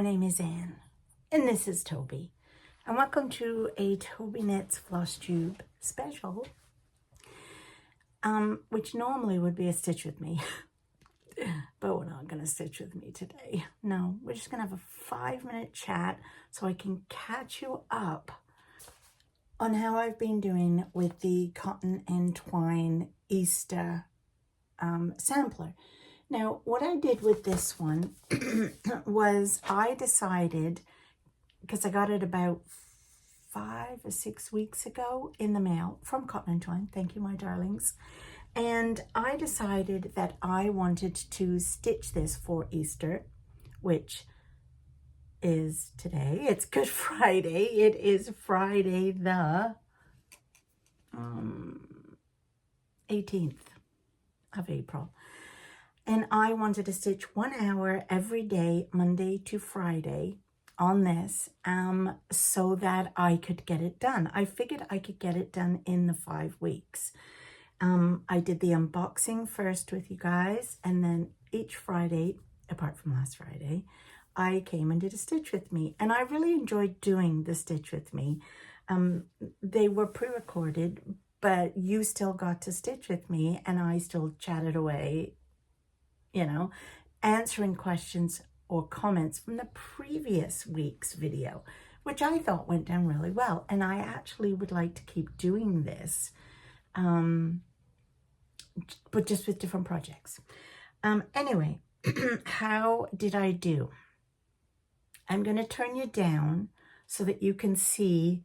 name is Anne, and this is Toby, and welcome to a Tobyknits Flosstube Special, which normally would be a stitch with me, but we're not going to stitch with me today. No, we're just going to have a 5-minute chat so I can catch you up on how I've been doing with the cotton and twine Easter sampler. Now, what I did with this one was I decided, because I got it about 5 or 6 weeks ago in the mail from Cotton and Twine. Thank you, my darlings. And I decided that I wanted to stitch this for Easter, which is today. It's Good Friday. It is Friday the 18th of April. And I wanted to stitch 1 hour every day, Monday to Friday, on this, so that I could get it done. I figured I could get it done in the 5 weeks. I did the unboxing first with you guys, and then each Friday, apart from last Friday, I came and did a stitch with me. And I really enjoyed doing the stitch with me. They were pre-recorded, but you still got to stitch with me, and I still chatted away, you know, answering questions or comments from the previous week's video, which I thought went down really well. And I actually would like to keep doing this, but just with different projects. Anyway, how did I do? I'm going to turn you down so that you can see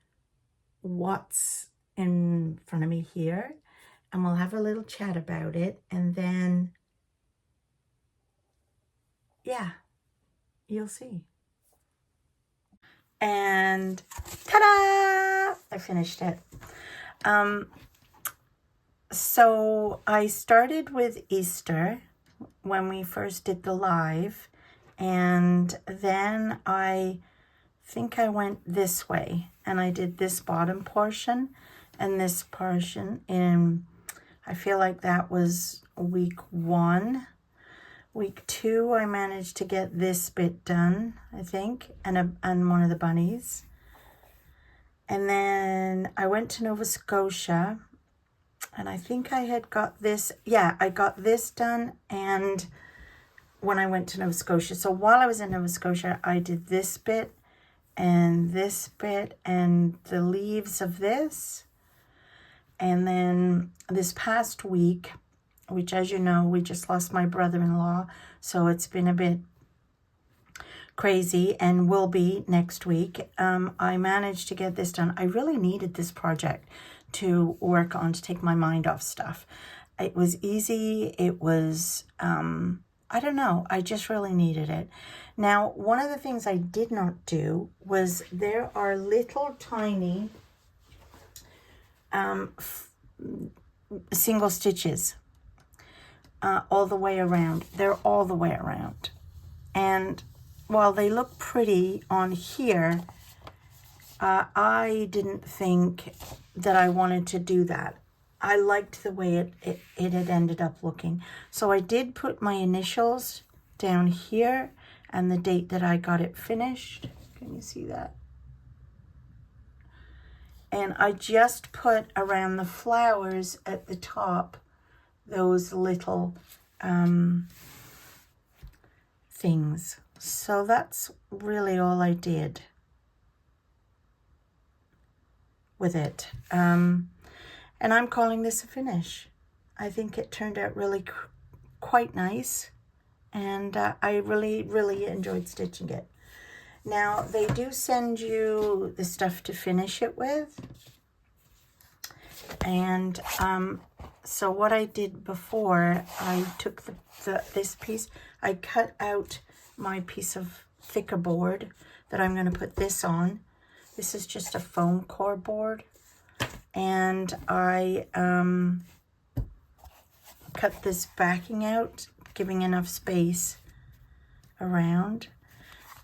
what's in front of me here, and we'll have a little chat about it, and then yeah, you'll see. And ta-da! I finished it. So I started with Easter when we first did the live, and then I think I went this way, and I did this bottom portion and this portion in, I feel like that was week 1. Week 2, I managed to get this bit done, I think, and one of the bunnies. And then I went to Nova Scotia, and I think I had got this. Yeah, I got this done, and when I went to Nova Scotia. So while I was in Nova Scotia, I did this bit, and the leaves of this. And then this past week, which, as you know, we just lost my brother-in-law, so it's been a bit crazy, and will be next week. I managed to get this done. I really needed this project to work on, to take my mind off stuff. It was easy. It was, I don't know, I just really needed it. Now, one of the things I did not do was, there are little tiny single stitches all the way around. They're all the way around. And while they look pretty on here, I didn't think that I wanted to do that. I liked the way it had ended up looking. So I did put my initials down here and the date that I got it finished. Can you see that? And I just put around the flowers at the top those little things. So that's really all I did with it. And I'm calling this a finish. I think it turned out really quite nice, and I really enjoyed stitching it. Now, they do send you the stuff to finish it with, and so what I did before, I took this piece, I cut out my piece of thicker board that I'm going to put this on. This is just a foam core board, and I cut this backing out, giving enough space around,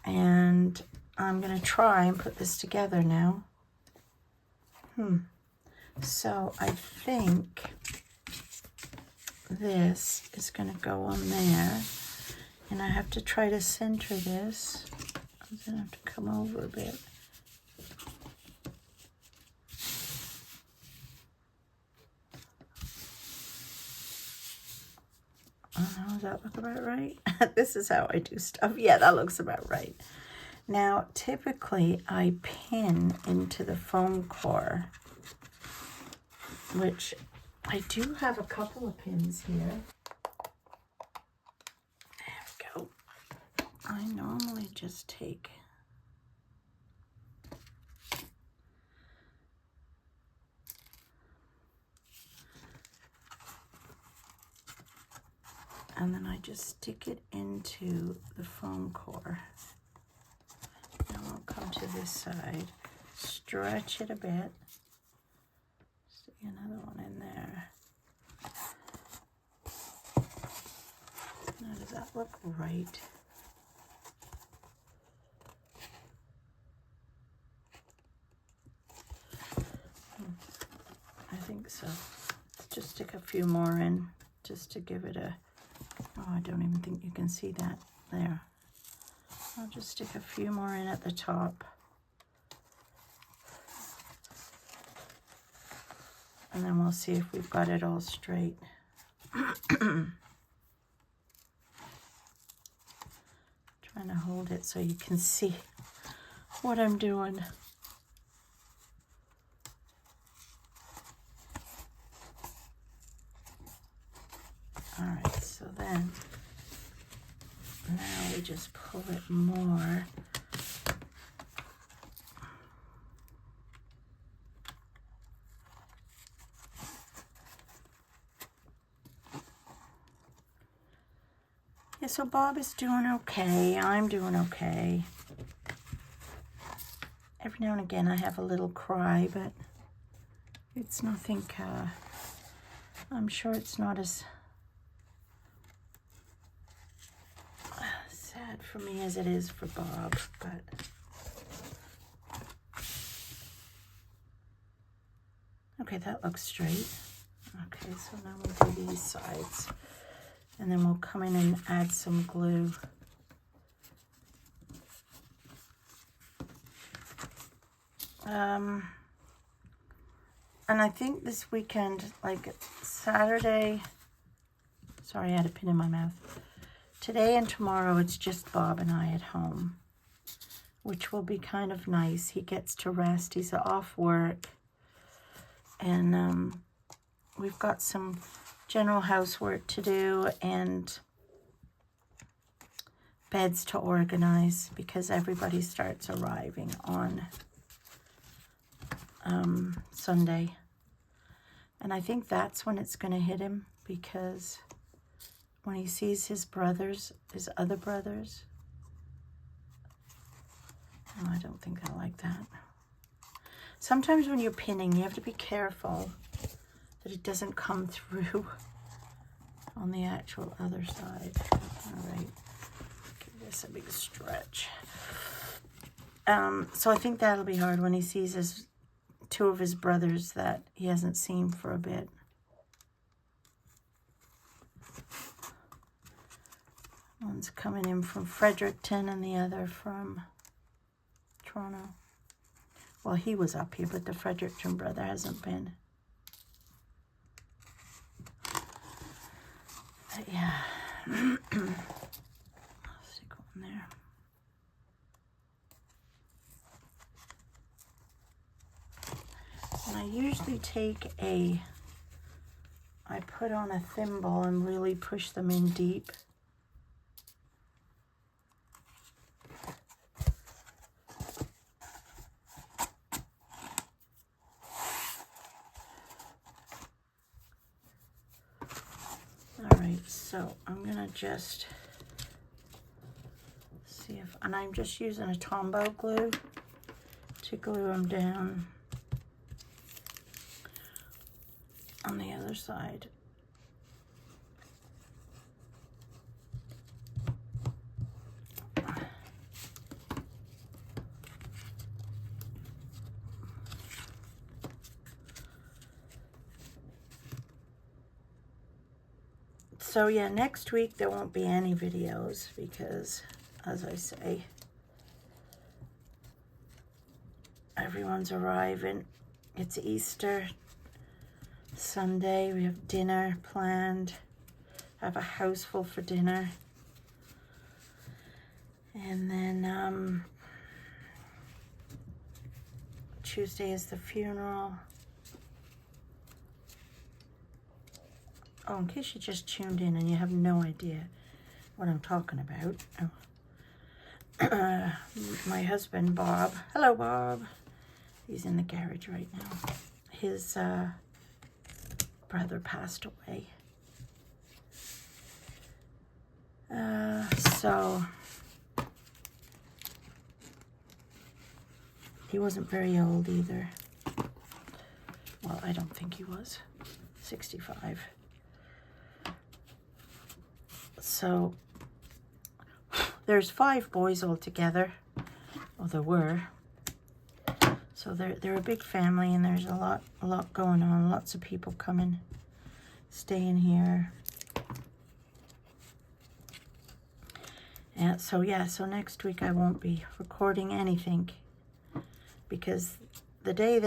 and I'm going to try and put this together now. So I think this is going to go on there, and I have to try to center this. I'm gonna have to come over a bit. Oh, does that look about right? This is how I do stuff. Yeah, that looks about right. Now, typically I pin into the foam core, which I do have a couple of pins here. There we go. I normally just take and then I just stick it into the foam core. Now I'll come to this side, stretch it a bit. See another one in there. Now does that look right? I think so. Let's just stick a few more in just to give it a, oh, I don't even think you can see that. There. I'll just stick a few more in at the top. And then we'll see if we've got it all straight. Trying to hold it so you can see what I'm doing. All right, so then now we just pull it more. Yeah, so Bob is doing okay. I'm doing okay. Every now and again I have a little cry, but it's nothing, I'm sure it's not as sad for me as it is for Bob, but okay, that looks straight. Okay, so now we'll do these sides, and then we'll come in and add some glue. And I think this weekend, like Saturday, sorry, I had a pin in my mouth. Today and tomorrow, it's just Bob and I at home, which will be kind of nice. He gets to rest. He's off work. And we've got some general housework to do and beds to organize because everybody starts arriving on Sunday. And I think that's when it's going to hit him, because when he sees his brothers, his other brothers, oh, I don't think I like that. Sometimes when you're pinning, you have to be careful that it doesn't come through on the actual other side. All right, give this a big stretch. So I think that'll be hard when he sees two of his brothers that he hasn't seen for a bit. One's coming in from Fredericton and the other from Toronto. Well, he was up here, but the Fredericton brother hasn't been. But yeah. I'll stick one there. And I usually take I put on a thimble and really push them in deep. So I'm gonna just see if, and I'm just using a Tombow glue to glue them down on the other side. So yeah, next week there won't be any videos because, as I say, Everyone's arriving. It's Easter Sunday. We have dinner planned. I have a house full for dinner. And then Tuesday is the funeral. Oh, in case you just tuned in and you have no idea what I'm talking about. Oh. My husband, Bob. Hello, Bob. He's in the garage right now. His brother passed away. So he wasn't very old either. Well, I don't think he was. 65. So there's 5 boys altogether. Well, there were. So they're a big family, and there's a lot going on. Lots of people coming, staying here. And so yeah, so next week I won't be recording anything, because the day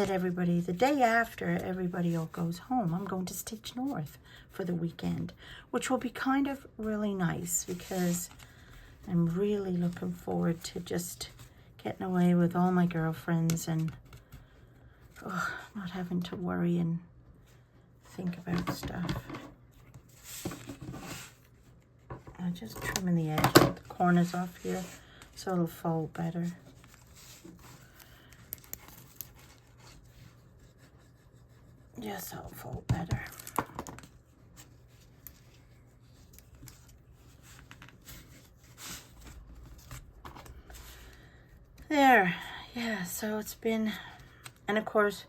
after everybody all goes home, I'm going to Stitch North for the weekend, which will be kind of really nice, because I'm really looking forward to just getting away with all my girlfriends and not having to worry and think about stuff. I'm just trimming the edge, the corners off here, so it'll fold better. Yes, I'll fold better. There, yeah, so it's been, and of course,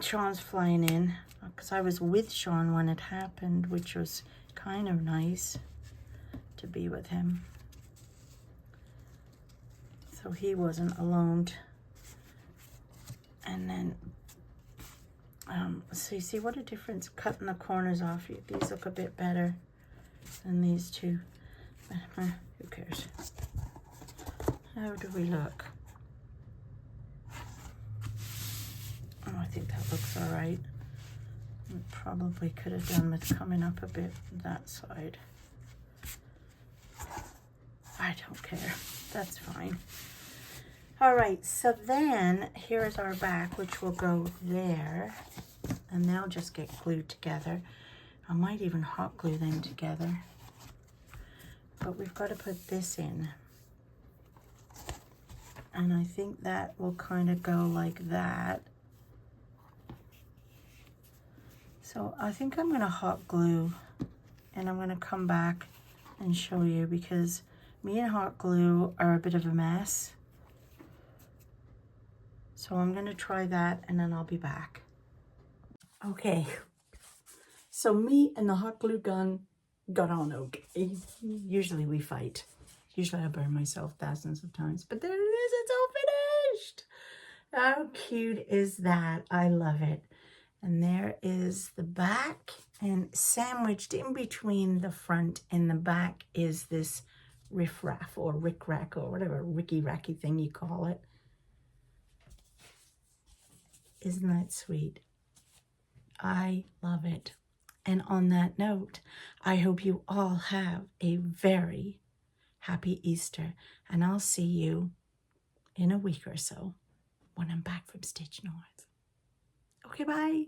Sean's flying in, because I was with Sean when it happened, which was kind of nice to be with him. So he wasn't alone. And then, so you see what a difference cutting the corners off. These look a bit better than these two. Who cares? How do we look? Oh, I think that looks all right. Probably could have done with coming up a bit that side. I don't care. That's fine. All right, so then here's our back, which will go there, and they'll just get glued together. I might even hot glue them together. But we've got to put this in. And I think that will kind of go like that. So I think I'm going to hot glue, and I'm going to come back and show you, because me and hot glue are a bit of a mess. So I'm going to try that, and then I'll be back. Okay, so me and the hot glue gun got on okay. Usually we fight. Usually I burn myself thousands of times, but there it is, it's all finished. How cute is that? I love it. And there is the back, and sandwiched in between the front and the back is this riff-raff or rick-rack or whatever ricky-racky thing you call it. Isn't that sweet? I love it. And on that note, I hope you all have a very happy Easter, and I'll see you in a week or so when I'm back from Stitch North. Okay, bye.